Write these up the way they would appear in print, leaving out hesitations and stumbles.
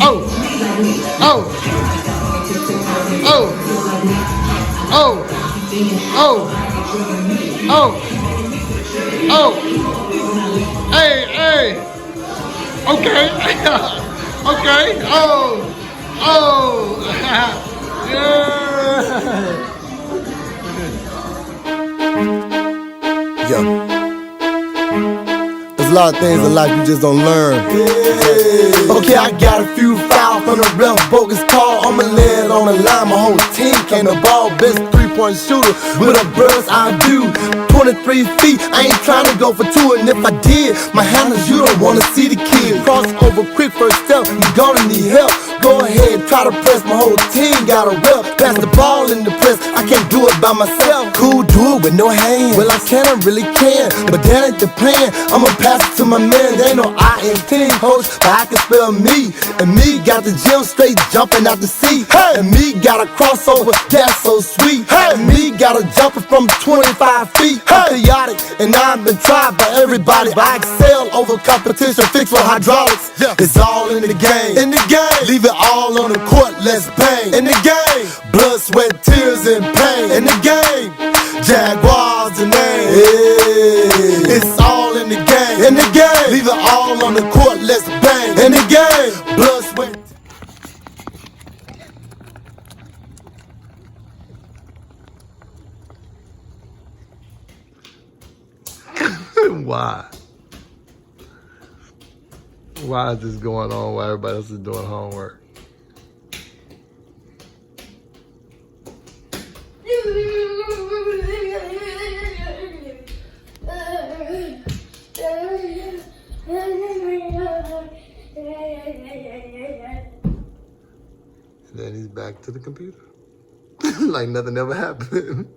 Oh, oh, oh, oh, oh, oh, oh, hey, hey, okay, okay, oh, oh, yeah. Yo, there's a lot of things in life you just don't learn. Okay, I got a few fouls from the rough bogus call. I'ma lay it on the line, my whole team came to ball. Best three-point shooter with a bird's eye view. 23 feet, I ain't trying to go for two, and if I did, my handlers, you don't wanna see the kid. Cross over quick first step, you gonna need help. Go ahead, try to press, my whole team got a rep. Pass the ball in the press, I can't do it by myself. Cool, do it with no hands. Well, I can, I really can, but that ain't the plan. I'ma pass it to my man, there ain't no I in team, coach, but I can spell me. And me got the gym straight jumping out the seat. Hey. And me got a crossover, that's so sweet. Hey. And me got a jumper from 25 feet. Hey. I'm chaotic, and I've been tried by everybody, but I excel over competition, fixed with hydraulics. Yeah. It's all in the game. In the game. Leave it all on the court, let's bang. In the game. Blood, sweat, tears, and pain. In the game. Jaguars the name. Hey. It's all in the game. In the game. Leave it all on the court, let's bang. In the game. Blood, sweat. Why? Why is this going on while everybody else is doing homework? And then he's back to the computer. Like nothing ever happened.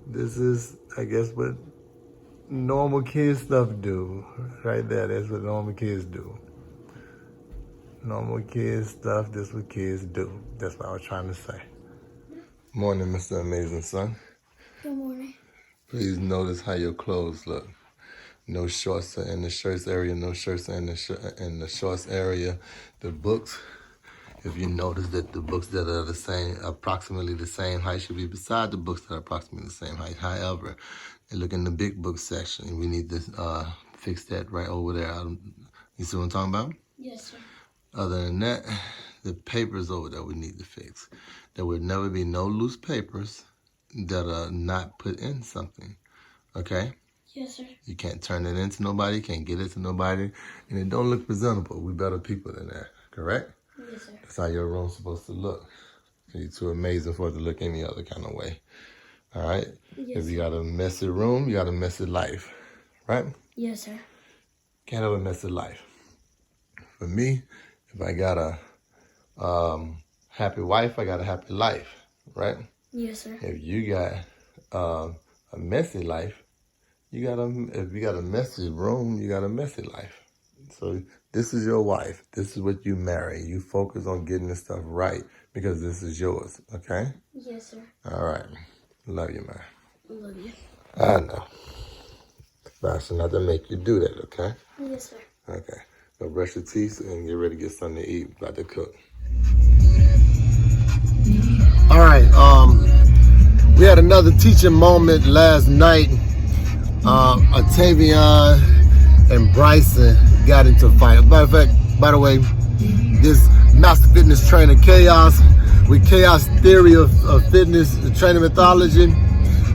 This is, I guess, what normal kids stuff do. Right there, that's what normal kids do. Normal kids stuff, that's what kids do. That's what I was trying to say. Morning, Mr. Amazing Son. Good morning. Please notice how your clothes look. No shorts are in the shirts area, no shirts are in the shorts area. The books, if you notice that the books that are the same, approximately the same height, should be beside the books that are approximately the same height. However, look in the big book section. We need to fix that right over there. You see what I'm talking about? Yes, sir. Other than that, the papers over there we need to fix. There would never be no loose papers that are not put in something. Okay? Yes, sir. You can't turn it into nobody, can't get it to nobody, and it don't look presentable. We better people than that. Correct? Yes, sir. That's how your room's supposed to look. You're too amazing for it to look any other kind of way. All right? Yes, if you got a messy room, you got a messy life. Right? Yes, sir. Can't have a messy life. For me, if I got a happy wife, I got a happy life. Right? Yes, sir. If you got a messy life, if you got a messy room, you got a messy life. So this is your wife. This is what you marry. You focus on getting this stuff right because this is yours. Okay? Yes, sir. All right. Love you, man. Love you. I know. But I should not to make you do that, okay? Yes, sir. Okay. Go brush your teeth and get ready to get something to eat. About to cook. All right. We had another teaching moment last night. Octavian and Bryson got into a fight. By the way, this Master Fitness Trainer Chaos with Chaos Theory of Fitness Training Mythology,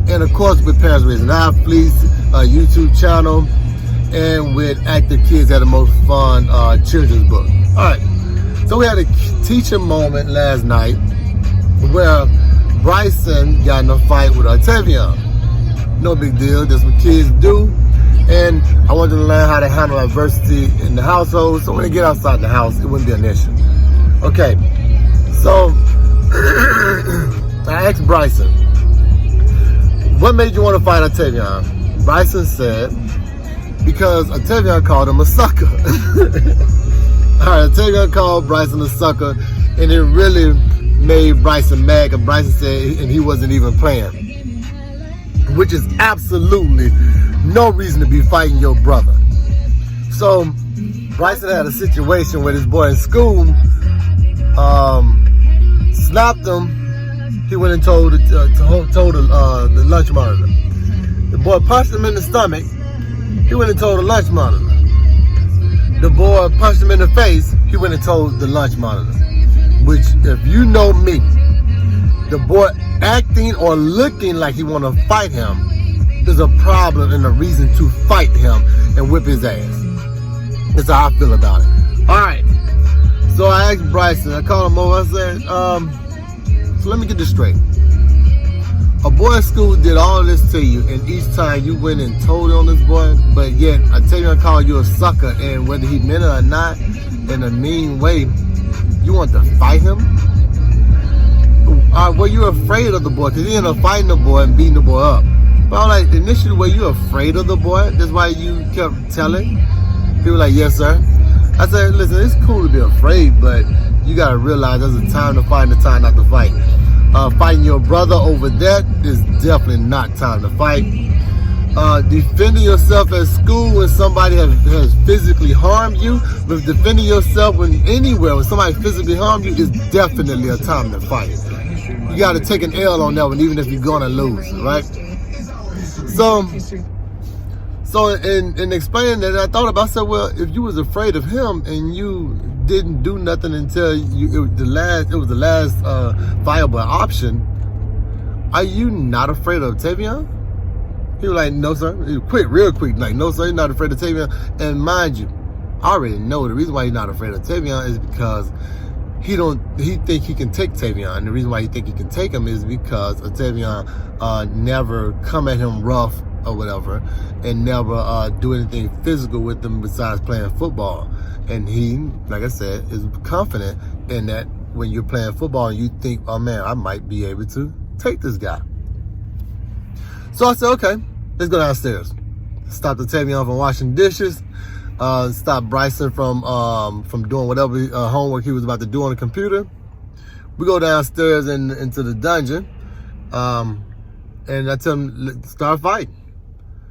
and of course with Parents Raising Athletes YouTube channel, and with Active Kids Had the Most Fun children's book. All right, so we had a teaching moment last night where Bryson got in a fight with Octavian. No big deal, that's what kids do. And I wanted to learn how to handle adversity in the household, so when they get outside the house, it wouldn't be an issue. Okay, so I asked Bryson, what made you want to fight Octavian? Bryson said, because Octavian called him a sucker. All right, Octavian called Bryson a sucker, and it really made Bryson mad, because Bryson said and he wasn't even playing. which is absolutely no reason to be fighting your brother. So Bryson had a situation where this boy in school slapped him. He went and told the lunch monitor. The boy punched him in the stomach. He went and told the lunch monitor. The boy punched him in the face. He went and told the lunch monitor. Which, if you know me, the boy acting or looking like he want to fight him is a problem and a reason to fight him and whip his ass. That's how I feel about it. All right. So I asked Bryson. I called him over. I said, so let me get this straight. A boy at school did all this to you, and each time you went and told on this boy, but yet I tell you, I call you a sucker, and whether he meant it or not, in a mean way, you want to fight him? Were you afraid of the boy? Because he ended up fighting the boy and beating the boy up. But I was like, initially, were you afraid of the boy? That's why you kept telling? He was like, yes, sir. I said, listen, it's cool to be afraid, but you got to realize there's a time to fight and a time not to fight. Fighting your brother over that is definitely not time to fight. Defending yourself at school when somebody has physically harmed you, but defending yourself when somebody physically harmed you is definitely a time to fight. You got to take an L on that one, even if you're going to lose, right? So in explaining that, I thought about, I said, well, if you was afraid of him and you didn't do nothing until it was the last viable option, are you not afraid of Tavion? He was like, no, sir. He was real quick, like, no, sir, you're not afraid of Tavion. And mind you, I already know the reason why he's not afraid of Tavion is because he think he can take Tavion. And the reason why he think he can take him is because Tavion never come at him rough or whatever, and never do anything physical with him besides playing football. And he, like I said, is confident in that when you're playing football and you think, oh man, I might be able to take this guy. So I said, okay, let's go downstairs. Stop the Tavion from washing dishes. Stop Bryson from doing whatever homework he was about to do on the computer. We go downstairs into the dungeon, and I tell him, start fighting.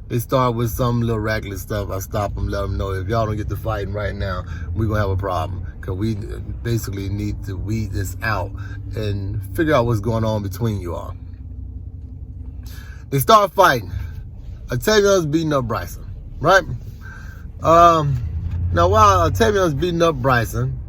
They start with some little reckless stuff. I stop them, let them know, if y'all don't get to fighting right now, we're going to have a problem. Because we basically need to weed this out and figure out what's going on between you all. They start fighting. Tavion's beating up Bryson, right? Now, while Tavion's beating up Bryson,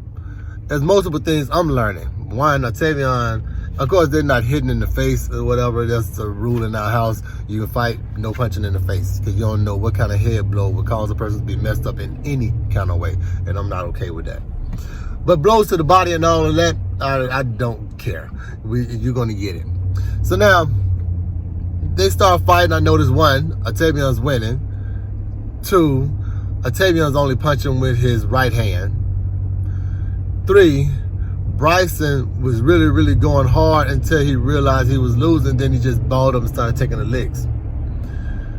there's multiple things I'm learning. One, Tavion, of course, they're not hitting in the face or whatever. That's a rule in our house. You can fight, no punching in the face, because you don't know what kind of head blow would cause a person to be messed up in any kind of way, and I'm not okay with that. But blows to the body and all of that, I don't care. You're going to get it. So now, they start fighting. I notice one, Tavion's winning. Two, Tavion's only punching with his right hand. Three, Bryson was really, really going hard until he realized he was losing. Then he just balled up and started taking the licks.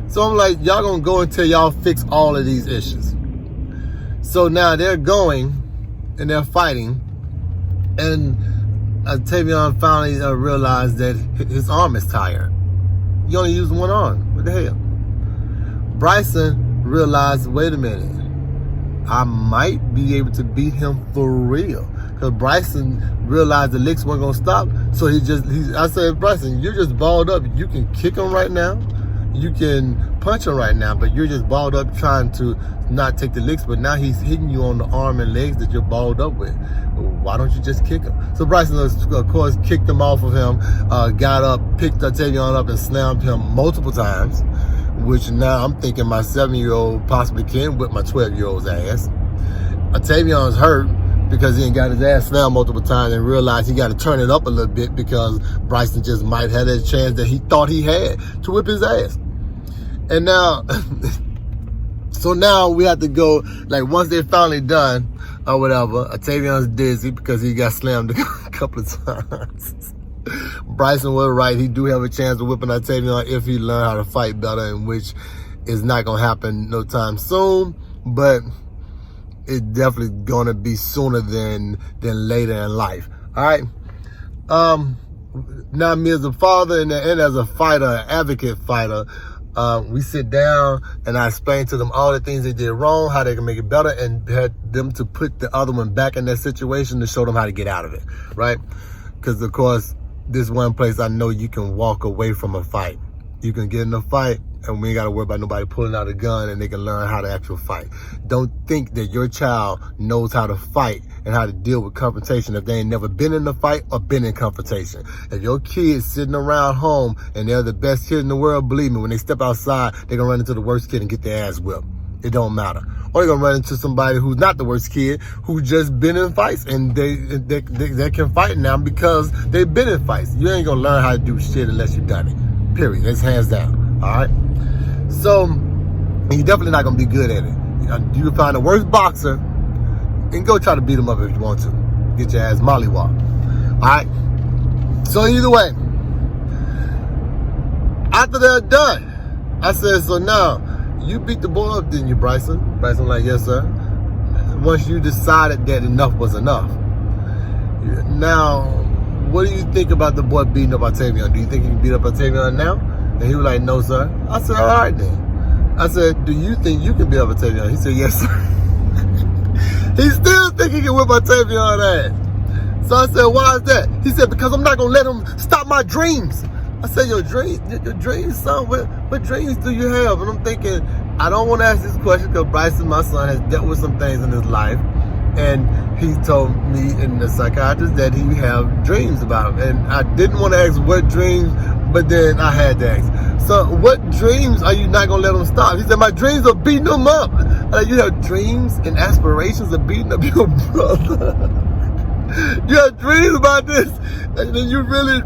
So I'm like, y'all gonna go until y'all fix all of these issues. So now they're going and they're fighting, and Tavion finally realized that his arm is tired. You only use one arm. What the hell? Bryson realized, wait a minute, I might be able to beat him for real. Because Bryson realized the licks weren't going to stop. So I said, Bryson, you're just balled up. You can kick him right now. You can punch him right now. But you're just balled up trying to not take the licks. But now he's hitting you on the arm and legs that you're balled up with. Why don't you just kick him? So Bryson, of course, kicked him off of him, got up, picked Tavion up and slammed him multiple times. Which now I'm thinking my 7-year-old possibly can whip my 12-year-old's ass. Tavion's hurt because he ain't got his ass slammed multiple times and realized he got to turn it up a little bit because Bryson just might have that chance that he thought he had to whip his ass. And now, so now we have to go, like once they're finally done or whatever, Tavion's dizzy because he got slammed a couple of times. Bryson was right. He do have a chance of whipping Tavion if he learn how to fight better, and which is not going to happen no time soon, but it's definitely going to be sooner than later in life. All right. now me as a father and as a fighter, an advocate fighter, we sit down and I explain to them all the things they did wrong, how they can make it better, and had them to put the other one back in that situation to show them how to get out of it, right? Because, of course, this one place I know you can walk away from a fight. You can get in a fight and we ain't got to worry about nobody pulling out a gun, and they can learn how to actually fight. Don't think that your child knows how to fight and how to deal with confrontation if they ain't never been in a fight or been in confrontation. If your kid's sitting around home and they're the best kid in the world, believe me, when they step outside, they're going to run into the worst kid and get their ass whipped. It don't matter. Or they're going to run into somebody who's not the worst kid, who just been in fights, and they can fight now because they've been in fights. You ain't going to learn how to do shit unless you've done it. Period. That's hands down. All right? So, you're definitely not going to be good at it. You can find the worst boxer and go try to beat him up if you want to. Get your ass mollywop. All right? So, either way, after they're done, I said, so now, you beat the boy up, didn't you, Bryson? Bryson like, yes, sir. Once you decided that enough was enough. Now, what do you think about the boy beating up Octavian? Do you think he can beat up Octavian now? And he was like, no, sir. I said, all right, then. I said, do you think you can beat up Octavian? He said, yes, sir. He still think he can whip Octavian ass. So I said, why is that? He said, because I'm not going to let him stop my dreams. I said, your dreams, son, what dreams do you have? And I'm thinking, I don't want to ask this question because Bryson, my son, has dealt with some things in his life. And he told me and the psychiatrist that he have dreams about him. And I didn't want to ask what dreams, but then I had to ask. So what dreams are you not going to let him stop? He said, my dreams are beating him up. You have dreams and aspirations of beating up your brother. You have dreams about this. And then you really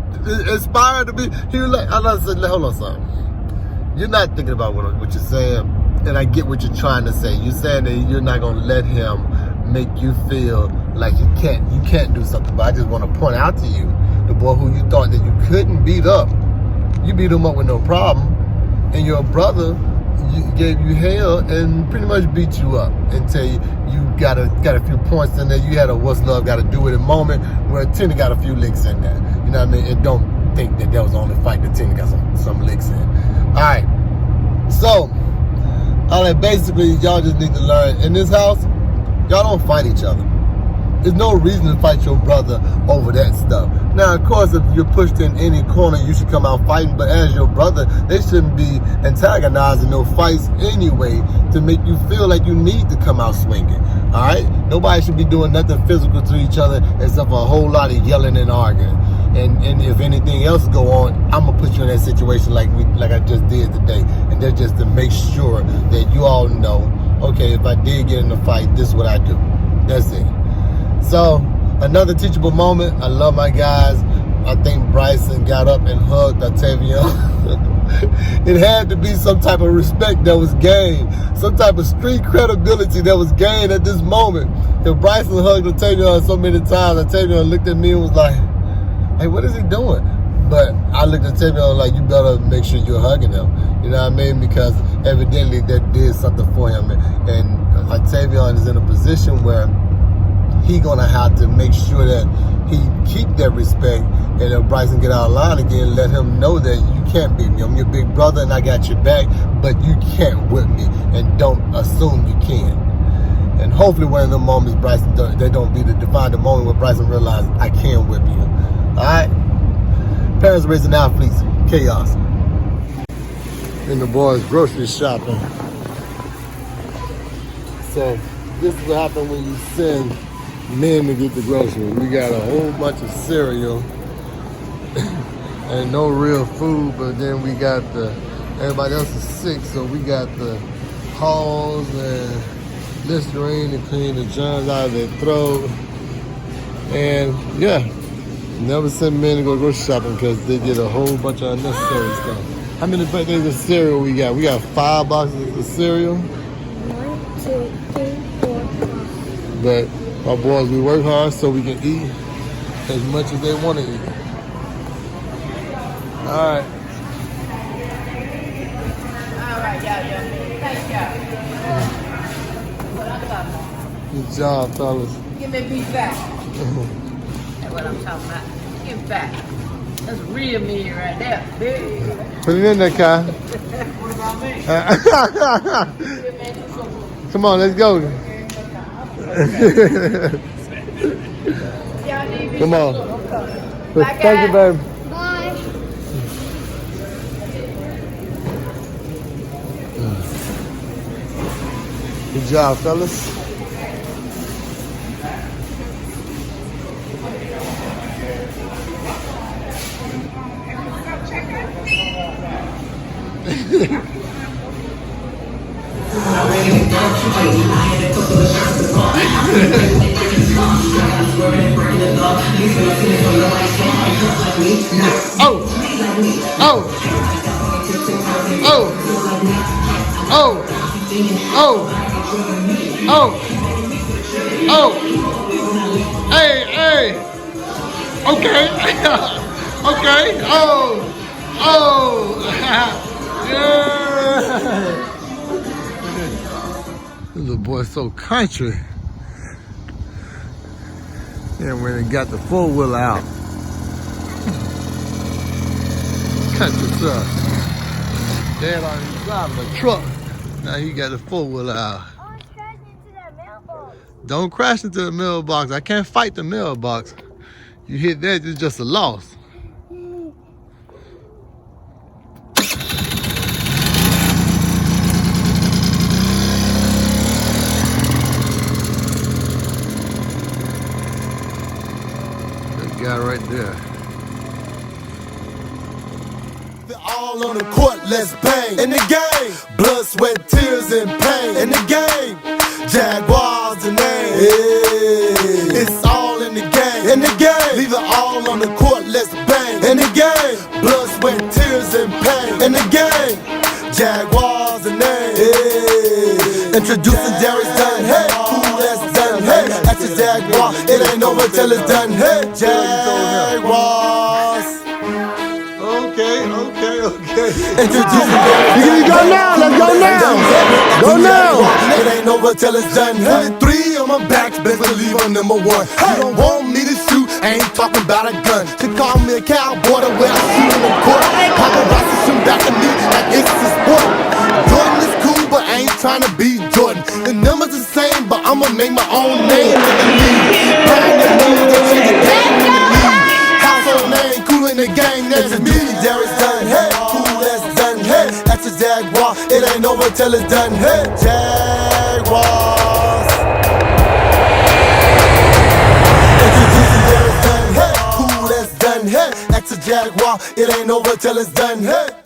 inspired to be. He was like, I said, hold on, son. You're not thinking about what you're saying. And I get what you're trying to say. You're saying that you're not going to let him make you feel like you can't do something. But I just want to point out to you, the boy who you thought that you couldn't beat up, you beat him up with no problem. And your brother gave you hell and pretty much beat you up until you got a few points in there. You had a what's love got to do with it moment where Tina got a few licks in there. You know what I mean? And don't think that was the only fight that Tina got some licks in. All right. So, all right, basically, y'all just need to learn. In this house, y'all don't fight each other. There's no reason to fight your brother over that stuff. Now, of course, if you're pushed in any corner, you should come out fighting. But as your brother, they shouldn't be antagonizing no fights anyway to make you feel like you need to come out swinging. All right? Nobody should be doing nothing physical to each other except for a whole lot of yelling and arguing. And if anything else go on, I'm going to put you in that situation like I just did today. And that's just to make sure that you all know, okay, if I did get in a fight, this is what I do. That's it. So, another teachable moment. I love my guys. I think Bryson got up and hugged Octavian. It had to be some type of respect that was gained. Some type of street credibility that was gained at this moment. If Bryson hugged Octavian so many times, Octavian looked at me and was like, hey, what is he doing? But I looked at Octavian like, you better make sure you're hugging him. You know what I mean? Because evidently that did something for him. And Octavian is in a position where he gonna have to make sure that he keep that respect, and if Bryson get out of line again, let him know that you can't beat me. I'm your big brother and I got your back, but you can't whip me, and don't assume you can. And hopefully one of the moments they don't be the defining moment where Bryson realizes I can whip you. Alright? Parents raising athletes, chaos. And the boys grocery shopping. So this is what happens when you send men to get the groceries. We got a whole bunch of cereal and no real food, but then we got everybody else is sick, so we got the Halls and Listerine to clean the germs out of their throat. And yeah, never send men to go grocery shopping because they get a whole bunch of unnecessary stuff. How many days of cereal we got? We got 5 boxes of cereal. 1, 2, 3, 4, 5. But our boys, we work hard so we can eat as much as they want to eat. All right. All right, y'all. Thank y'all. Good job, fellas. Give me a beat back. That's what I'm talking about. Give it back. That's real mean right there. Big. Put it in there, Kai. Come on, let's go. Come on. Thank you, baby. Bye. Good job, fellas. Oh! Oh! Oh! Oh! Oh! Oh! Oh! Hey! Hey! Okay! Okay! Oh! Oh! Yeah! This little boy's so country. And when he got the four-wheeler out. Country truck. Dad already driving a truck. Now he got the four-wheeler out. Oh, it's crashing into that mailbox. Don't crash into the mailbox. I can't fight the mailbox. You hit that, it's just a loss. That guy right there. They're all on the court, let's bang. In the game, blood, sweat, tears, and pain. In the game, Jaguars the name. Hey, it's all in the game. In the game, leave it all on the court, let's bang. In the game, blood, sweat, tears, and pain. In the game, Jaguars the name. Hey, introducing Darius Dunn. Hey, cool as done. Hey, that's a Jaguar. It ain't over till it's done. Hey, Jaguars. Okay. Introducing You go now, let's go now. Go now. It ain't over till it's done. 23 on my back, best believe I'm number one. You don't want me to shoot, I ain't talking about a gun. She call me a cowboy, the way I shoot in the court. Paparazzi shoot back at me like it's a sport. Jordan is cool, but I ain't trying to be Jordan. The numbers the same, but I'ma make my own name in the league. Bang the moves, don't change the game in the league. Household name, cool in the game, that's me. Darius Dunn, hey, cool as done, hey. That's a Jaguar, it ain't over till it's done, hey. Jaguars. Introducing Darius Dunn, hey, cool as done, hey. That's a Jaguar, it ain't over till it's done, hey.